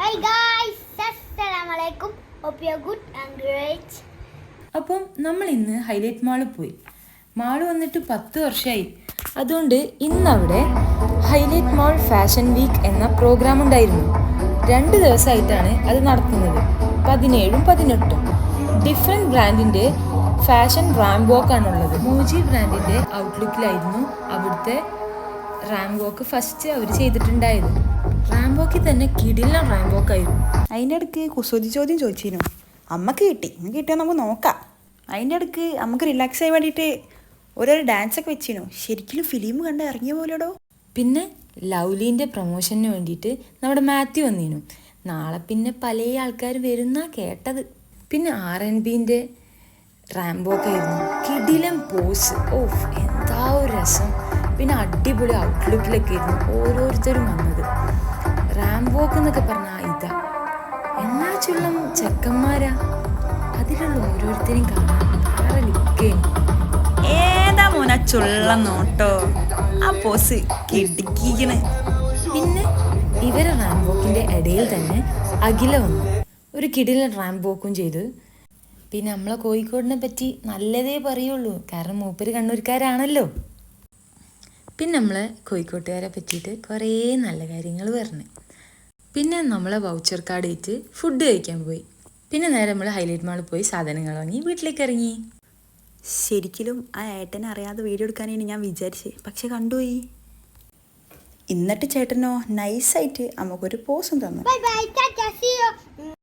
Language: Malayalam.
Hi guys, Assalamualaikum. Hope you're good and great. അപ്പം നമ്മൾ ഇന്ന് ഹൈലൈറ്റ് മാളിൽ പോയി. മാൾ വന്നിട്ട് 10 വർഷമായി. അതുകൊണ്ട് ഇന്നവിടെ ഹൈലൈറ്റ് മാൾ ഫാഷൻ വീക്ക് എന്ന പ്രോഗ്രാം ഉണ്ടായിരുന്നു. 2 ദിവസമായിട്ടാണ് അത് നടത്തുന്നത്. 17ഉം 18ഉം ഡിഫറെൻറ്റ് ബ്രാൻഡിൻ്റെ ഫാഷൻ റാമ്പ് വാക്കാണുള്ളത്. മൂജി ബ്രാൻഡിൻ്റെ ഔട്ട്ലുക്കിലായിരുന്നു അവിടുത്തെ റാമ്പ് വാക്ക് ഫസ്റ്റ് അവർ ചെയ്തിട്ടുണ്ടായത്. റാമ്പ് വാക്കിൽ തന്നെ കിടിലൻ റാമ്പ് വാക്കായിരുന്നു. അതിൻ്റെ ഇടയ്ക്ക് കുസൃതി ചോദ്യം ചോദിച്ചിരുന്നു. അമ്മക്ക് കിട്ടിയാൽ നമുക്ക് നോക്കാം. അതിൻ്റെ ഇടയ്ക്ക് നമുക്ക് റിലാക്സ് ആയി വേണ്ടിയിട്ട് ഓരോരോ ഡാൻസൊക്കെ വെച്ചിരുന്നു. ശരിക്കും ഫിലിം കണ്ട് ഇറങ്ങിയ പോലെടോ. പിന്നെ ലവ്ലീൻ്റെ പ്രൊമോഷന് വേണ്ടിയിട്ട് നമ്മുടെ മാത്യു വന്നിരുന്നു. നാളെ പിന്നെ പല ആൾക്കാർ വരുന്നാ കേട്ടത്. പിന്നെ R&Bൻ്റെ റാംബോക്കെ ആയിരുന്നു. കിടിലം പോസ്, ഓഫ് എന്താ ഒരു രസം. പിന്നെ അടിപൊളി ഔട്ട്ലുക്കിലൊക്കെ ആയിരുന്നു ഓരോരുത്തരും വന്നത്. റാംബോക്ക് എന്നൊക്കെ പറഞ്ഞാൽ ഇതാ എന്നാ ചുള്ളം ചെക്കന്മാരാ, അതിലുള്ള ഓരോരുത്തരെയും കാണാൻ വേറെ ലുക്കേനു. ഏതാ മോനാ ചുള്ള നോട്ടോ, ആ പോസ് കിടിക്കണ്. പിന്നെ ഇവരെ റാംബോക്കിൻ്റെ ഇടയിൽ തന്നെ അഖില വന്നു, ഒരു കിടിലൻ റാംബോക്കും ചെയ്തു. പിന്നെ നമ്മളെ കോഴിക്കോടിനെ പറ്റി നല്ലതേ പറയുള്ളൂ, കാരണം മൂപ്പര് കണ്ണൂർക്കാരാണല്ലോ. പിന്നെ നമ്മളെ കോഴിക്കോട്ടുകാരെ പറ്റിയിട്ട് കുറേ നല്ല കാര്യങ്ങൾ പറഞ്ഞു. പിന്നെ നമ്മളെ വൗച്ചർ കാർഡ് വെച്ച് ഫുഡ് കഴിക്കാൻ പോയി. പിന്നെ നേരെ നമ്മൾ ഹൈലൈറ്റ് മാളിൽ പോയി സാധനങ്ങൾ വാങ്ങി വീട്ടിലേക്ക് ഇറങ്ങി. ശരിക്കും ആ ഏട്ടനെ അറിയാതെ വീഡിയോ എടുക്കാനാണ് ഞാൻ വിചാരിച്ചത്, പക്ഷെ കണ്ടുപോയി. എന്നിട്ട് ചേട്ടനോ നൈസായിട്ട് നമുക്കൊരു പോസും തന്നു. Bye bye, tata, see you.